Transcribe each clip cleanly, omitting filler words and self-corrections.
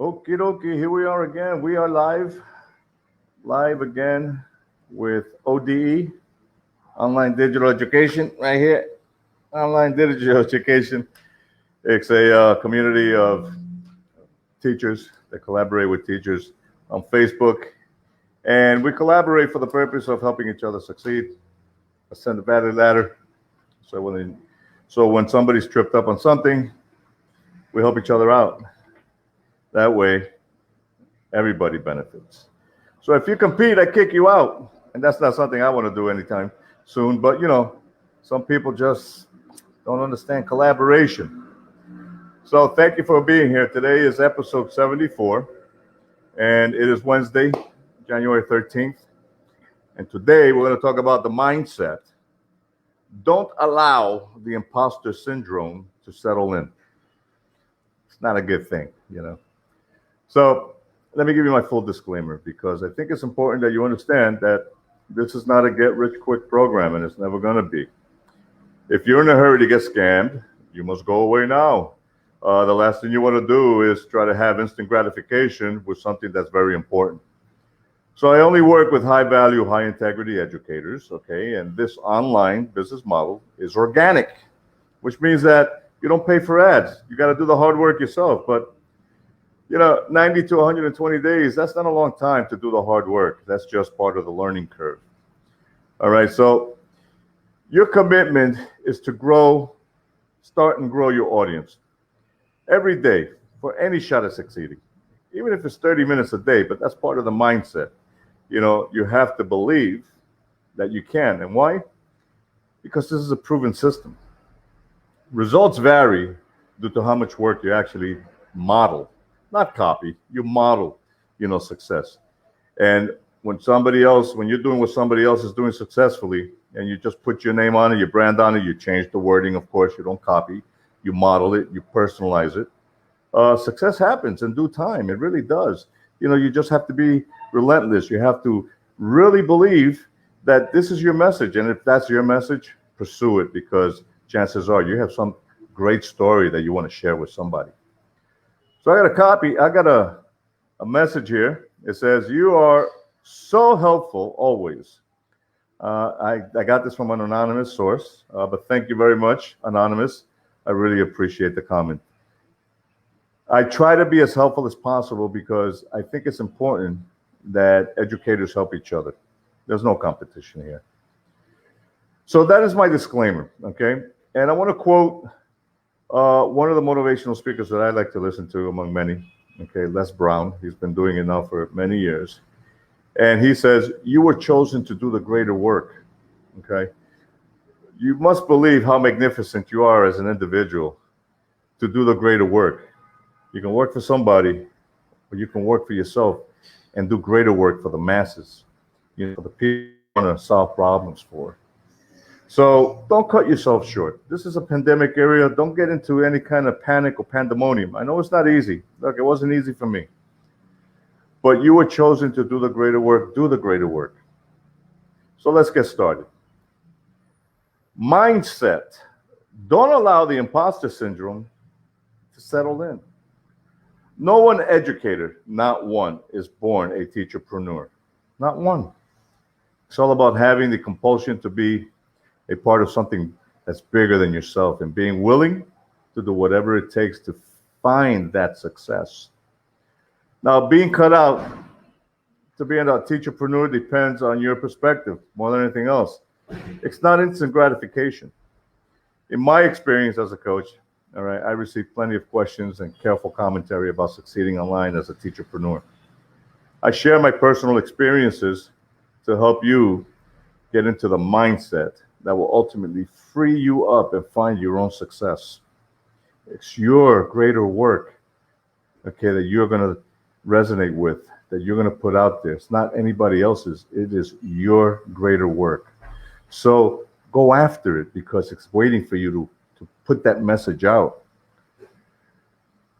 Okie dokie, here we are again. We are live again with ODE, Online Digital Education, right here. Online Digital Education. It's a community of teachers that collaborate with teachers on Facebook. And we collaborate for the purpose of helping each other succeed, ascend the value ladder. So when somebody's tripped up on something, we help each other out. That way, everybody benefits. So if you compete, I kick you out. And that's not something I want to do anytime soon. But, some people just don't understand collaboration. So thank you for being here. Today is episode 74. And it is Wednesday, January 13th. And today we're going to talk about the mindset. Don't allow the imposter syndrome to settle in. It's not a good thing, So let me give you my full disclaimer, because I think it's important that you understand that this is not a get-rich-quick program, and it's never going to be. If you're in a hurry to get scammed, you must go away now. The last thing you want to do is try to have instant gratification with something that's very important. So I only work with high-value, high-integrity educators, okay? And this online business model is organic, which means that you don't pay for ads. You got to do the hard work yourself. But 90 to 120 days, that's not a long time to do the hard work. That's just part of the learning curve. All right, so your commitment is to start and grow your audience every day for any shot at succeeding, even if it's 30 minutes a day, but that's part of the mindset. You have to believe that you can. And why? Because this is a proven system. Results vary due to how much work you actually model. Not copy, you model, success. And when you're doing what somebody else is doing successfully, and you just put your name on it, your brand on it, you change the wording, of course, you don't copy, you model it, you personalize it. Success happens in due time. It really does. You just have to be relentless. You have to really believe that this is your message. And if that's your message, pursue it, because chances are you have some great story that you want to share with somebody. So I got a message here. It says, "You are so helpful always." I got this from an anonymous source, but thank you very much, Anonymous. I really appreciate the comment. I try to be as helpful as possible because I think it's important that educators help each other. There's no competition here. So that is my disclaimer, okay? And I want to quote one of the motivational speakers that I like to listen to among many, okay, Les Brown. He's been doing it now for many years. And he says, "You were chosen to do the greater work," okay? You must believe how magnificent you are as an individual to do the greater work. You can work for somebody, or you can work for yourself and do greater work for the masses, for the people you want to solve problems for. So don't cut yourself short. This is a pandemic area. Don't get into any kind of panic or pandemonium. I know it's not easy. Look, it wasn't easy for me. But you were chosen to do the greater work. Do the greater work. So let's get started. Mindset. Don't allow the imposter syndrome to settle in. No one educator, not one, is born a teacherpreneur. Not one. It's all about having the compulsion to be a part of something that's bigger than yourself and being willing to do whatever it takes to find that success. Now, being cut out to being a teacherpreneur depends on your perspective more than anything else. It's not instant gratification. In my experience as a coach, all right, I received plenty of questions and careful commentary about succeeding online as a teacherpreneur. I share my personal experiences to help you get into the mindset that will ultimately free you up and find your own success. It's your greater work, okay, that you're going to resonate with, that you're going to put out there. It's not anybody else's. It is your greater work. So go after it, because it's waiting for you to put that message out.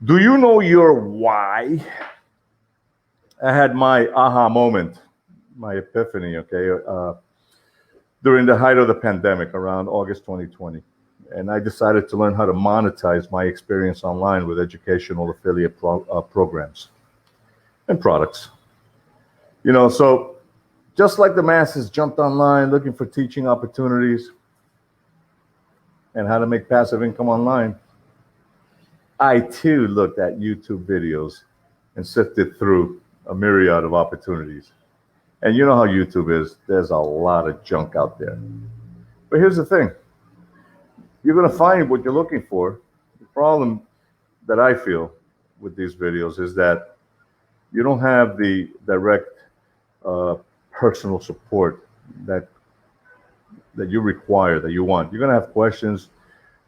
Do you know your why? I had my aha moment, my epiphany, okay, during the height of the pandemic around August 2020. And I decided to learn how to monetize my experience online with educational affiliate programs and products. So just like the masses jumped online looking for teaching opportunities and how to make passive income online, I too looked at YouTube videos and sifted through a myriad of opportunities. And you know how YouTube is. There's a lot of junk out there. But here's the thing. You're going to find what you're looking for. The problem that I feel with these videos is that you don't have the direct personal support that you require, that you want. You're going to have questions.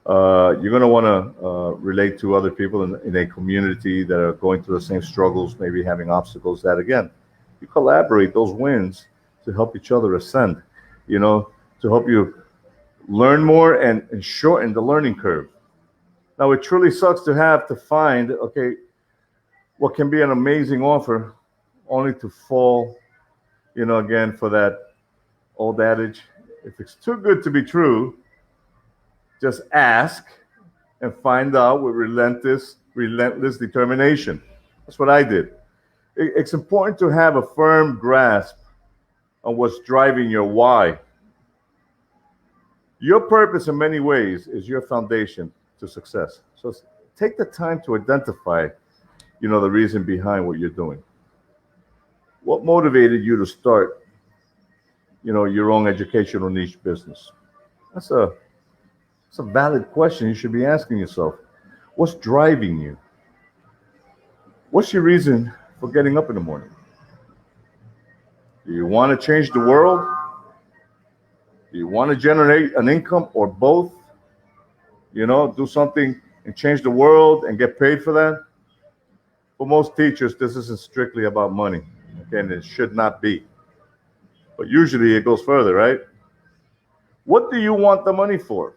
You're going to want to relate to other people in a community that are going through the same struggles, maybe having obstacles that, again, you collaborate those wins to help each other ascend, to help you learn more and shorten the learning curve. Now, it truly sucks to have to find, what can be an amazing offer only to fall, again, for that old adage, if it's too good to be true, just ask and find out with relentless determination. That's what I did. It's important to have a firm grasp on what's driving your why. Your purpose in many ways is your foundation to success. So take the time to identify, the reason behind what you're doing. What motivated you to start, your own educational niche business? That's a valid question you should be asking yourself. What's driving you? What's your reason for getting up in the morning? Do you want to change the world? Do you want to generate an income, or both? Do something and change the world and get paid for that? For most teachers, this isn't strictly about money. And it should not be. But usually it goes further, right? What do you want the money for?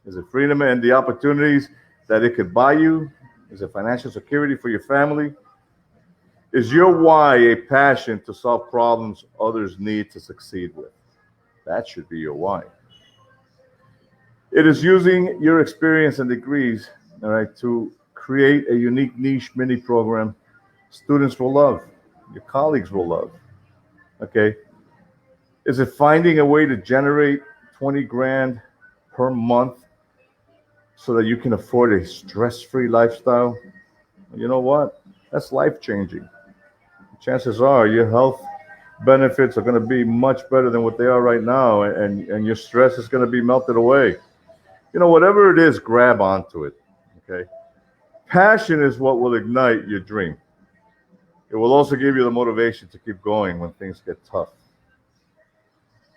Is it freedom and the opportunities that it could buy you? Is it financial security for your family? Is your why a passion to solve problems others need to succeed with? That should be your why. It is using your experience and degrees, to create a unique niche mini program students will love, your colleagues will love. Is it finding a way to generate 20 grand per month so that you can afford a stress-free lifestyle? You know what? That's life-changing. Chances are your health benefits are going to be much better than what they are right now, and your stress is going to be melted away. Whatever it is, grab onto it. Passion is what will ignite your dream. It will also give you the motivation to keep going when things get tough.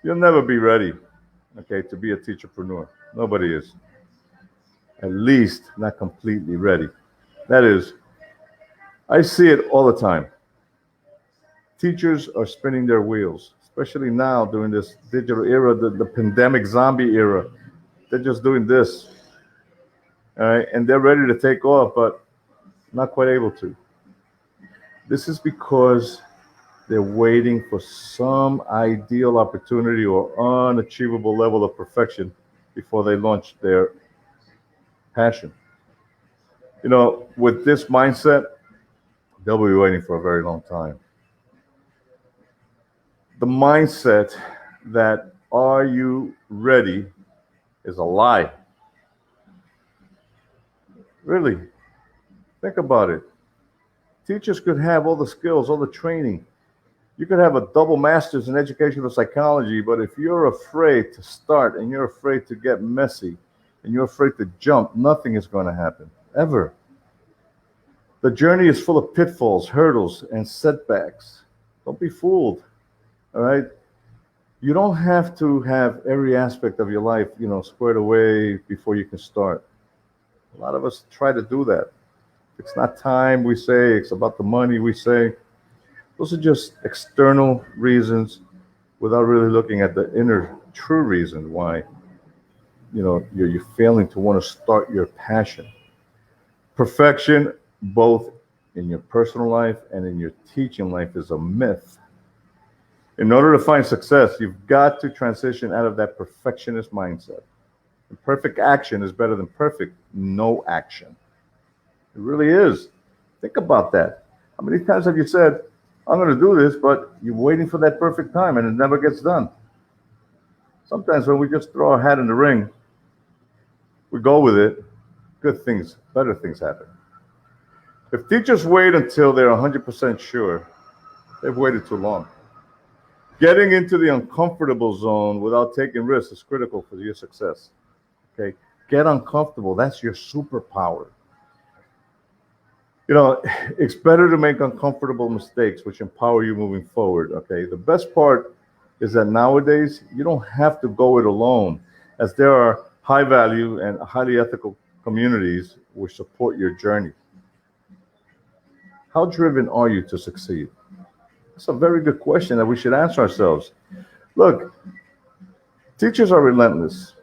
You'll never be ready, to be a teacherpreneur. Nobody is. At least not completely ready. That is, I see it all the time. Teachers are spinning their wheels, especially now during this digital era, the pandemic zombie era. They're just doing this. All right, and they're ready to take off, but not quite able to. This is because they're waiting for some ideal opportunity or unachievable level of perfection before they launch their passion. With this mindset, they'll be waiting for a very long time. The mindset that "are you ready" is a lie. Really, think about it. Teachers could have all the skills, all the training. You could have a double master's in educational psychology, but if you're afraid to start and you're afraid to get messy and you're afraid to jump, nothing is going to happen, ever. The journey is full of pitfalls, hurdles, and setbacks. Don't be fooled, all right? You don't have to have every aspect of your life, squared away before you can start. A lot of us try to do that. It's not time, we say. It's about the money, we say. Those are just external reasons without really looking at the inner true reason why, you're failing to want to start your passion. Perfection, both in your personal life and in your teaching life, is a myth. In order to find success, you've got to transition out of that perfectionist mindset. And perfect action is better than perfect no action. It really is. Think about that. How many times have you said, I'm going to do this, but you're waiting for that perfect time and it never gets done? Sometimes when we just throw our hat in the ring, we go with it, good things, better things happen. If teachers wait until they're 100% sure, they've waited too long. Getting into the uncomfortable zone without taking risks is critical for your success. Okay? Get uncomfortable. That's your superpower. You know, it's better to make uncomfortable mistakes, which empower you moving forward. Okay? The best part is that nowadays you don't have to go it alone, as there are high value and highly ethical communities which support your journey. How driven are you to succeed? That's a very good question that we should answer ourselves. Look, teachers are relentless.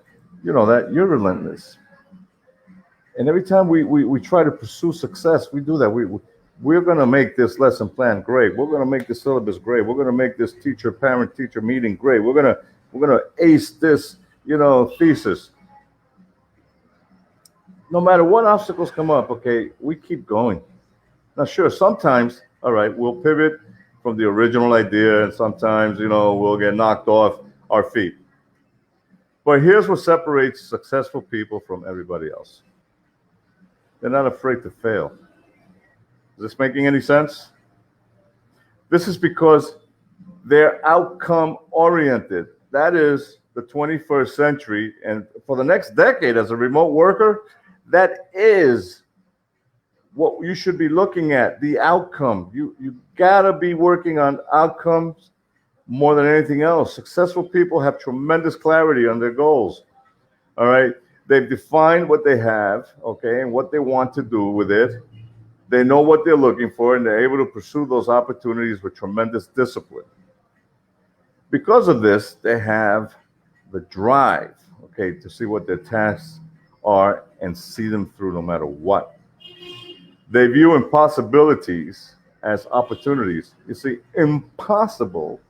You know that. You're relentless. And every time we try to pursue success, we do that. We're going to make this lesson plan great. We're going to make this syllabus great. We're going to make this parent-teacher meeting great. We're going to ace this, thesis. No matter what obstacles come up, okay, we keep going. Now, sure, sometimes, all right, we'll pivot from the original idea, and sometimes, we'll get knocked off our feet. But here's what separates successful people from everybody else. They're not afraid to fail. Is this making any sense? This is because they're outcome oriented. That is the 21st century. And for the next decade, as a remote worker, that is what you should be looking at, the outcome. You gotta be working on outcomes more than anything else. Successful people have tremendous clarity on their goals. All right. They've defined what they have, okay, and what they want to do with it. They know what they're looking for, and they're able to pursue those opportunities with tremendous discipline. Because of this, they have the drive, okay, to see what their tasks are and see them through no matter what. They view impossibilities as opportunities. You see, impossible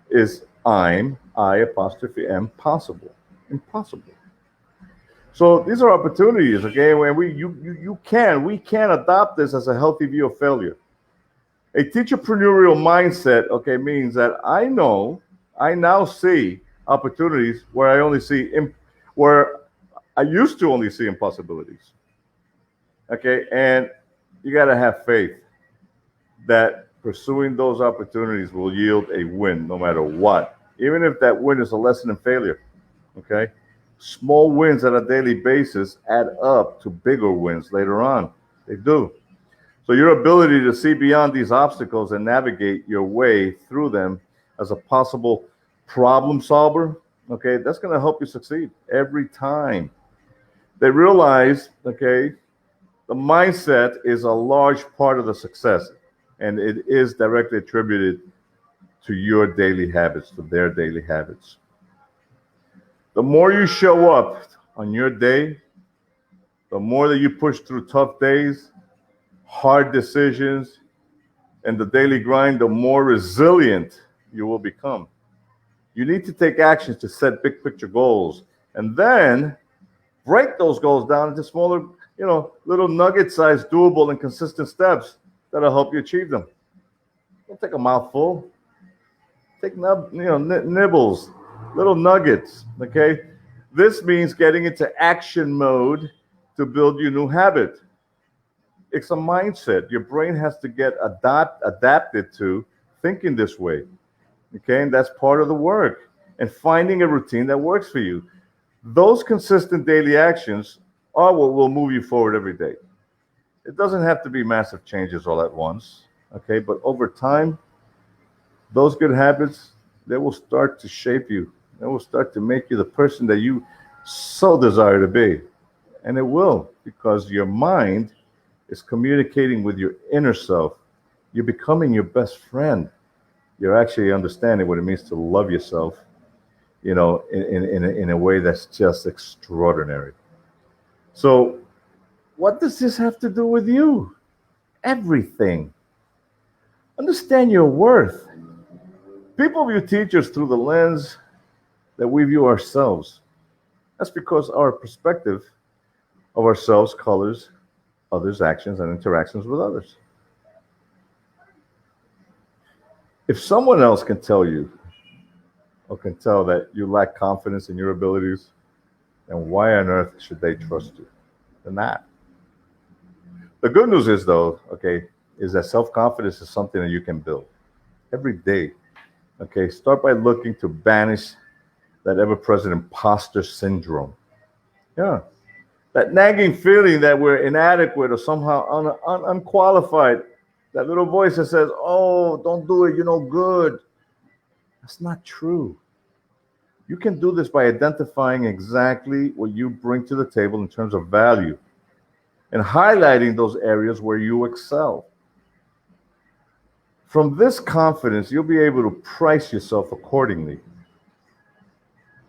is I apostrophe am possible. Impossible. So these are opportunities, okay? When we can adopt this as a healthy view of failure. A teacherpreneurial mindset, okay, means that I now see opportunities where where I used to only see impossibilities. Okay, and you got to have faith that pursuing those opportunities will yield a win no matter what, even if that win is a lesson in failure. Okay. Small wins on a daily basis add up to bigger wins later on. They do. So your ability to see beyond these obstacles and navigate your way through them as a possible problem solver, okay, that's going to help you succeed every time. They realize, okay, the mindset is a large part of the success, and it is directly attributed to your daily habits, to their daily habits. The more you show up on your day, the more that you push through tough days, hard decisions, and the daily grind, the more resilient you will become. You need to take actions to set big picture goals and then break those goals down into smaller, little nugget-sized, doable, and consistent steps that'll help you achieve them. Don't take a mouthful. Take nibbles, little nuggets, okay? This means getting into action mode to build your new habit. It's a mindset. Your brain has to get adapted to thinking this way, okay? And that's part of the work. And finding a routine that works for you. Those consistent daily actions are what will move you forward every day. It doesn't have to be massive changes all at once, okay? But over time, those good habits, they will start to shape you. They will start to make you the person that you so desire to be. And it will, because your mind is communicating with your inner self. You're becoming your best friend. You're actually understanding what it means to love yourself, in a way that's just extraordinary. So what does this have to do with you? Everything. Understand your worth. People view teachers through the lens that we view ourselves. That's because our perspective of ourselves colors others' actions and interactions with others. If someone else can tell you or can tell that you lack confidence in your abilities, then why on earth should they trust you? They're not. The good news is, though, okay, is that self-confidence is something that you can build every day. Okay, start by looking to banish that ever-present imposter syndrome. Yeah, that nagging feeling that we're inadequate or somehow unqualified. That little voice that says, "Oh, don't do it, you're no good." That's not true. You can do this by identifying exactly what you bring to the table in terms of value and highlighting those areas where you excel. From this confidence, you'll be able to price yourself accordingly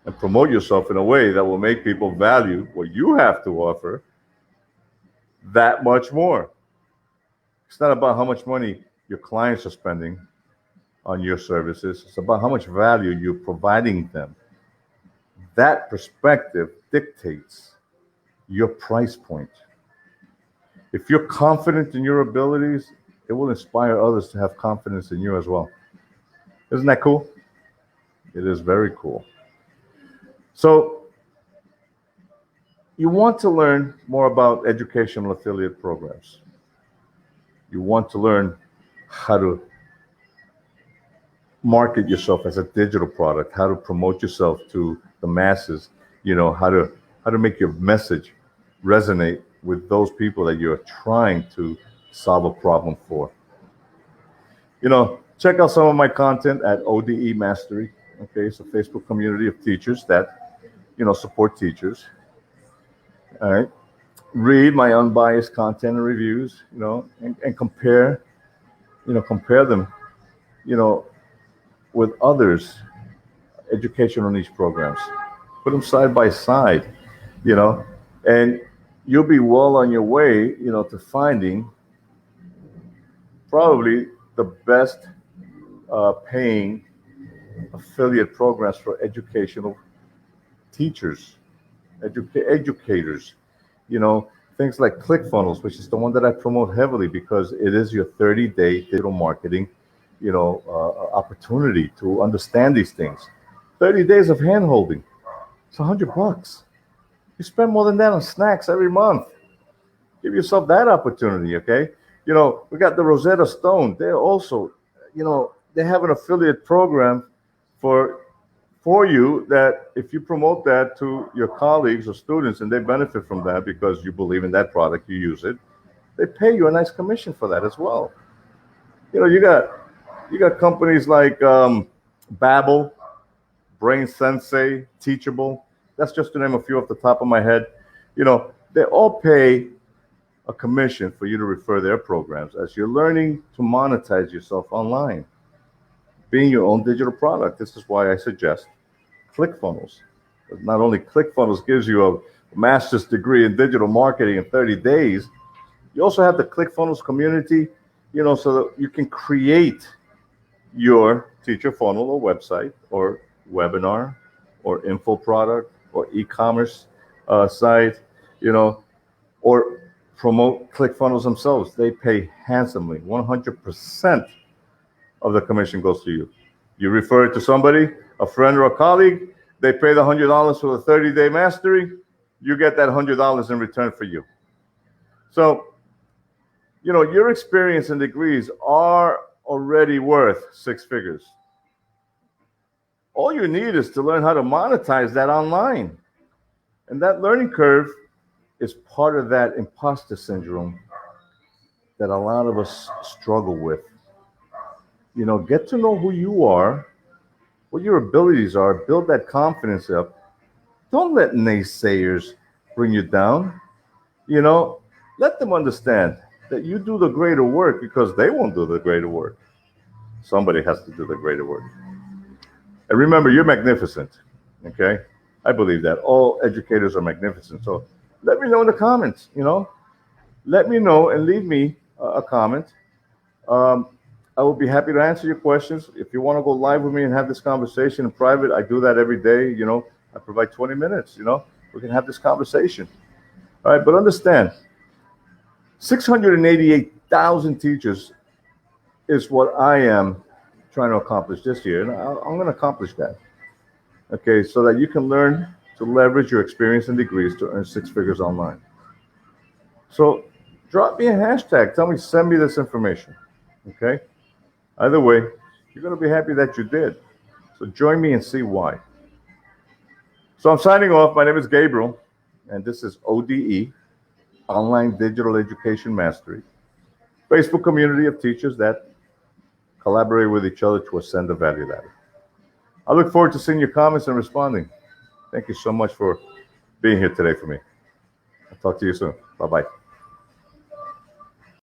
and promote yourself in a way that will make people value what you have to offer that much more. It's not about how much money your clients are spending on your services. It's about how much value you're providing them. That perspective dictates your price point. If you're confident in your abilities, it will inspire others to have confidence in you as well. Isn't that cool? It is very cool. So, you want to learn more about educational affiliate programs. You want to learn how to market yourself as a digital product, how to promote yourself to the masses, how to make your message resonate with those people that you're trying to solve a problem for. Check out some of my content at ODE Mastery. Okay, it's a Facebook community of teachers that support teachers. All right. Read my unbiased content and reviews, and compare them, with others' educational niche programs. Put them side by side, and you'll be well on your way, to finding probably the best paying affiliate programs for educational teachers, educators, things like ClickFunnels, which is the one that I promote heavily because it is your 30-day digital marketing, opportunity to understand these things. 30 days of hand-holding. It's $100. You spend more than that on snacks every month. Give yourself that opportunity, okay? We got the Rosetta Stone. They're also, they have an affiliate program for you that if you promote that to your colleagues or students and they benefit from that because you believe in that product, you use it, they pay you a nice commission for that as well. You got companies like Babbel, Brain Sensei, Teachable. That's just to name a few off the top of my head. They all pay a commission for you to refer their programs as you're learning to monetize yourself online, being your own digital product. This is why I suggest ClickFunnels. Not only ClickFunnels gives you a master's degree in digital marketing in 30 days, you also have the ClickFunnels community, so that you can create your teacher funnel or website or webinar or info product or e-commerce site, or promote ClickFunnels themselves. They pay handsomely. 100% of the commission goes to you. You refer it to somebody, a friend or a colleague, they pay the $100 for the 30-day mastery, you get that $100 in return for you. So, your experience and degrees are already worth six figures. All you need is to learn how to monetize that online. And that learning curve is part of that imposter syndrome that a lot of us struggle with. Get to know who you are, what your abilities are, build that confidence up. Don't let naysayers bring you down. Let them understand that you do the greater work because they won't do the greater work. Somebody has to do the greater work. And remember, you're magnificent, okay? I believe that. All educators are magnificent. So let me know in the comments, Let me know and leave me a comment. I will be happy to answer your questions. If you want to go live with me and have this conversation in private, I do that every day, I provide 20 minutes, We can have this conversation. All right, but understand, 688,000 teachers is what I am trying to accomplish this year, and I'm going to accomplish that. Okay, so that you can learn to leverage your experience and degrees to earn six figures online. So drop me a hashtag. Tell me, send me this information. Okay? Either way, you're going to be happy that you did. So join me and see why. So I'm signing off. My name is Gabriel, and this is ODE, Online Digital Education Mastery, Facebook community of teachers that collaborate with each other to ascend the value ladder. I look forward to seeing your comments and responding. Thank you so much for being here today for me. I'll talk to you soon. Bye-bye.